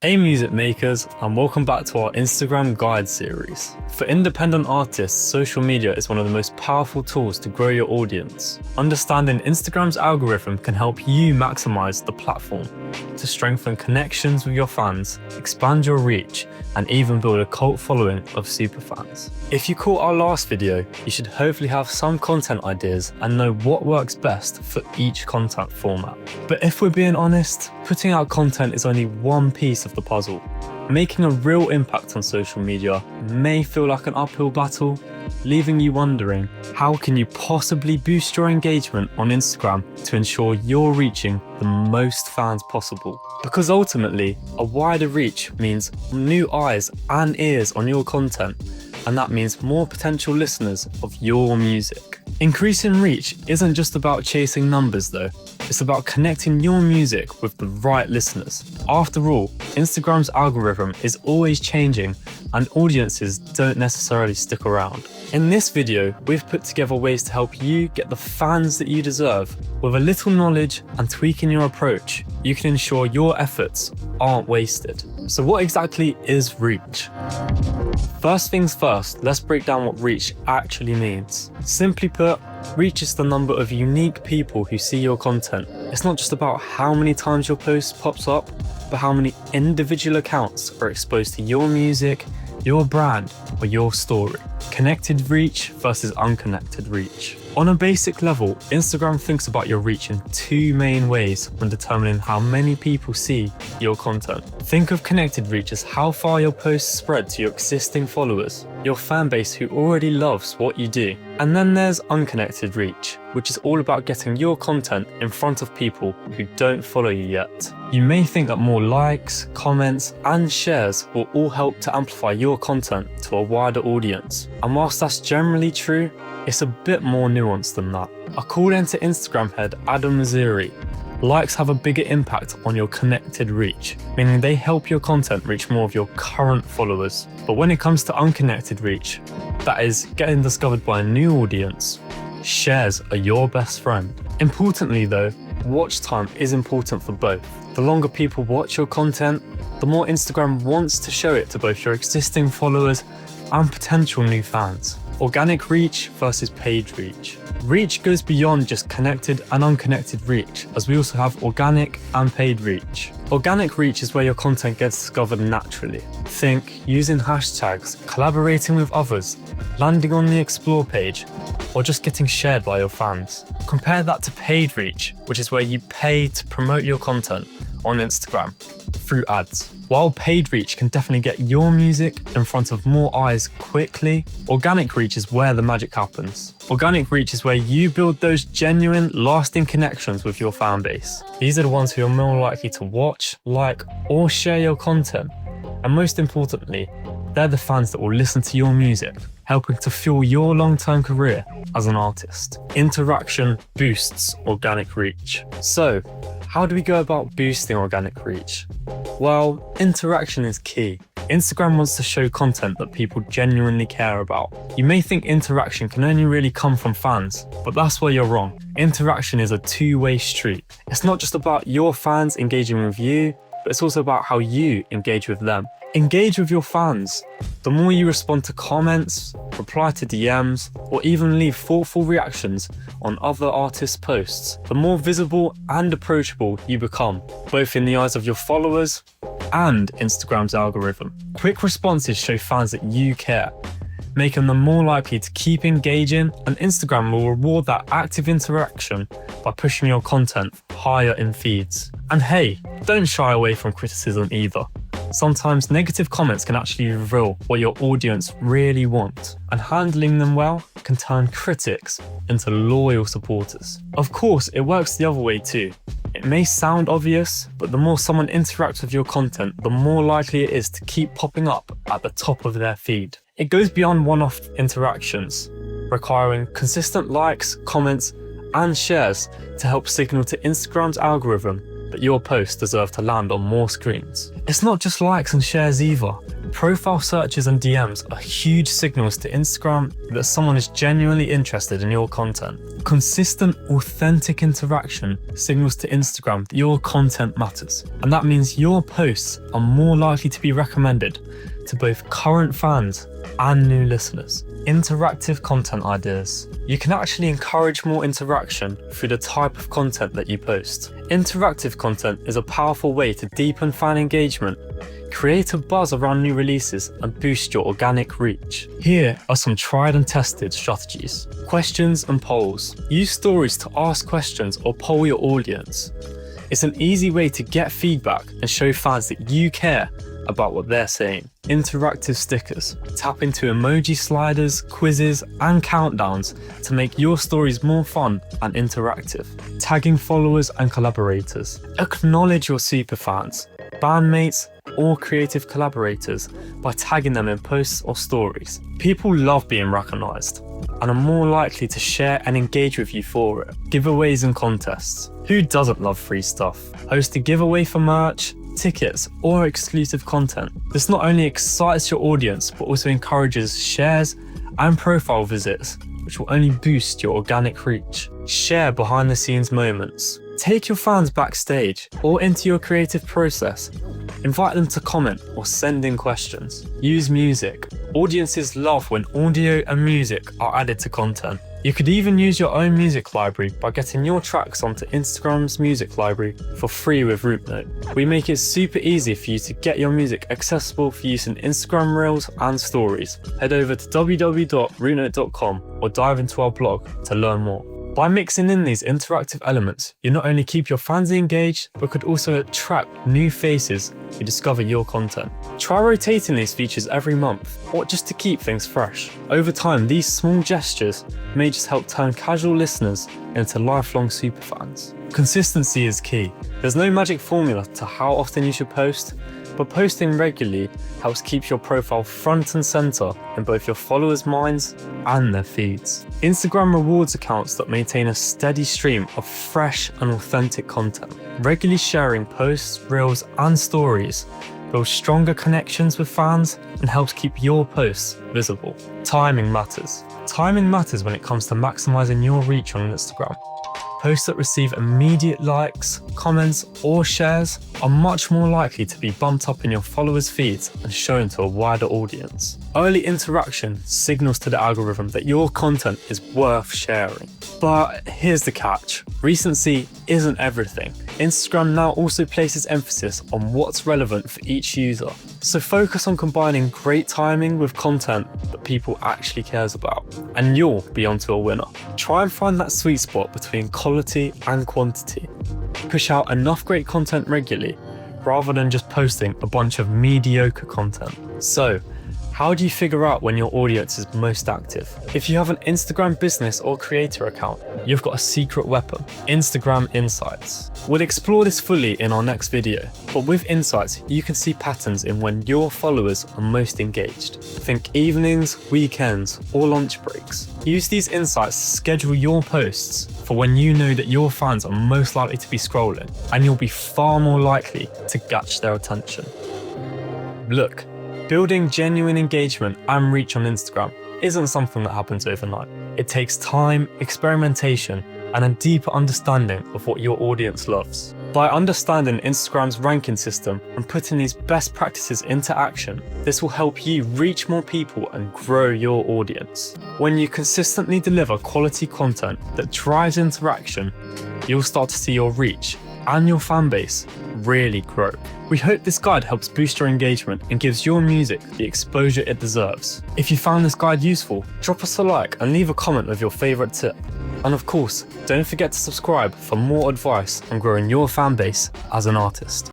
Hey music makers, and welcome back to our Instagram guide series. For independent artists, social media is one of the most powerful tools to grow your audience. Understanding Instagram's algorithm can help you maximize the platform to strengthen connections with your fans, expand your reach, and even build a cult following of superfans. If you caught our last video, you should hopefully have some content ideas and know what works best for each content format. But if we're being honest, putting out content is only one piece of the puzzle. Making a real impact on social media may feel like an uphill battle, leaving you wondering, how can you possibly boost your engagement on Instagram to ensure you're reaching the most fans possible? Because ultimately, a wider reach means new eyes and ears on your content, and that means more potential listeners of your music. Increasing reach isn't just about chasing numbers though, it's about connecting your music with the right listeners. After all, Instagram's algorithm is always changing and audiences don't necessarily stick around. In this video, we've put together ways to help you get the fans that you deserve. With a little knowledge and tweaking your approach, you can ensure your efforts aren't wasted. So what exactly is reach? First things first, let's break down what reach actually means. Simply put, reach is the number of unique people who see your content. It's not just about how many times your post pops up, but how many individual accounts are exposed to your music, your brand, or your story. Connected reach versus unconnected reach. On a basic level, Instagram thinks about your reach in two main ways when determining how many people see your content. Think of connected reach as how far your posts spread to your existing followers, your fan base who already loves what you do. And then there's unconnected reach, which is all about getting your content in front of people who don't follow you yet. You may think that more likes, comments, and shares will all help to amplify your content to a wider audience. And whilst that's generally true, it's a bit more nuanced than that. According to Instagram head Adam Maziri, likes have a bigger impact on your connected reach, meaning they help your content reach more of your current followers. But when it comes to unconnected reach, that is getting discovered by a new audience, shares are your best friend. Importantly though, watch time is important for both. The longer people watch your content, the more Instagram wants to show it to both your existing followers and potential new fans. Organic reach versus paid reach. Reach goes beyond just connected and unconnected reach, as we also have organic and paid reach. Organic reach is where your content gets discovered naturally. Think using hashtags, collaborating with others, landing on the explore page, or just getting shared by your fans. Compare that to paid reach, which is where you pay to promote your content on Instagram through ads. While paid reach can definitely get your music in front of more eyes quickly, organic reach is where the magic happens. Organic reach is where you build those genuine, lasting connections with your fan base. These are the ones who are more likely to watch, like, or share your content. And most importantly, they're the fans that will listen to your music, helping to fuel your long-term career as an artist. Interaction boosts organic reach. So, how do we go about boosting organic reach? Well, interaction is key. Instagram wants to show content that people genuinely care about. You may think interaction can only really come from fans, but that's where you're wrong. Interaction is a two-way street. It's not just about your fans engaging with you, but it's also about how you engage with them. Engage with your fans. The more you respond to comments, reply to DMs, or even leave thoughtful reactions on other artists' posts, the more visible and approachable you become, both in the eyes of your followers and Instagram's algorithm. Quick responses show fans that you care, making them more likely to keep engaging, and Instagram will reward that active interaction by pushing your content higher in feeds. And hey, don't shy away from criticism either. Sometimes negative comments can actually reveal what your audience really want, and handling them well can turn critics into loyal supporters. Of course, it works the other way too. It may sound obvious, but the more someone interacts with your content, the more likely it is to keep popping up at the top of their feed. It goes beyond one-off interactions, requiring consistent likes, comments, and shares to help signal to Instagram's algorithm that your posts deserve to land on more screens. It's not just likes and shares either. Profile searches and DMs are huge signals to Instagram that someone is genuinely interested in your content. Consistent, authentic interaction signals to Instagram that your content matters, and that means your posts are more likely to be recommended to both current fans and new listeners. Interactive content ideas. You can actually encourage more interaction through the type of content that you post. Interactive content is a powerful way to deepen fan engagement, create a buzz around new releases, and boost your organic reach. Here are some tried and tested strategies. Questions and polls. Use stories to ask questions or poll your audience. It's an easy way to get feedback and show fans that you care about what they're saying. Interactive stickers. Tap into emoji sliders, quizzes, and countdowns to make your stories more fun and interactive. Tagging followers and collaborators. Acknowledge your superfans, bandmates, or creative collaborators by tagging them in posts or stories. People love being recognized and are more likely to share and engage with you for it. Giveaways and contests. Who doesn't love free stuff? Host a giveaway for merch, tickets, or exclusive content. This not only excites your audience, but also encourages shares and profile visits, which will only boost your organic reach. Share behind the scenes moments. Take your fans backstage or into your creative process. Invite them to comment or send in questions. Use music. Audiences love when audio and music are added to content. You could even use your own music library by getting your tracks onto Instagram's music library for free with RouteNote. We make it super easy for you to get your music accessible for use in Instagram Reels and Stories. Head over to www.routenote.com or dive into our blog to learn more. By mixing in these interactive elements, you not only keep your fans engaged, but could also attract new faces who discover your content. Try rotating these features every month, or just to keep things fresh. Over time, these small gestures may just help turn casual listeners into lifelong superfans. Consistency is key. There's no magic formula to how often you should post, but posting regularly helps keep your profile front and center in both your followers' minds and their feeds. Instagram rewards accounts that maintain a steady stream of fresh and authentic content. Regularly sharing posts, reels, and stories builds stronger connections with fans and helps keep your posts visible. Timing matters. Timing matters when it comes to maximizing your reach on Instagram. Posts that receive immediate likes, comments, or shares are much more likely to be bumped up in your followers' feeds and shown to a wider audience. Early interaction signals to the algorithm that your content is worth sharing. But here's the catch. Recency isn't everything. Instagram now also places emphasis on what's relevant for each user. So focus on combining great timing with content that people actually cares about, and you'll be onto a winner. Try and find that sweet spot between quality and quantity. Push out enough great content regularly, rather than just posting a bunch of mediocre content. So, how do you figure out when your audience is most active? If you have an Instagram business or creator account, you've got a secret weapon: Instagram Insights. We'll explore this fully in our next video, but with Insights, you can see patterns in when your followers are most engaged. Think evenings, weekends, or lunch breaks. Use these insights to schedule your posts for when you know that your fans are most likely to be scrolling, and you'll be far more likely to catch their attention. Look, building genuine engagement and reach on Instagram isn't something that happens overnight. It takes time, experimentation, and a deeper understanding of what your audience loves. By understanding Instagram's ranking system and putting these best practices into action, this will help you reach more people and grow your audience. When you consistently deliver quality content that drives interaction, you'll start to see your reach and your fan base really grow. We hope this guide helps boost your engagement and gives your music the exposure it deserves. If you found this guide useful, drop us a like and leave a comment with your favourite tip. And of course, don't forget to subscribe for more advice on growing your fan base as an artist.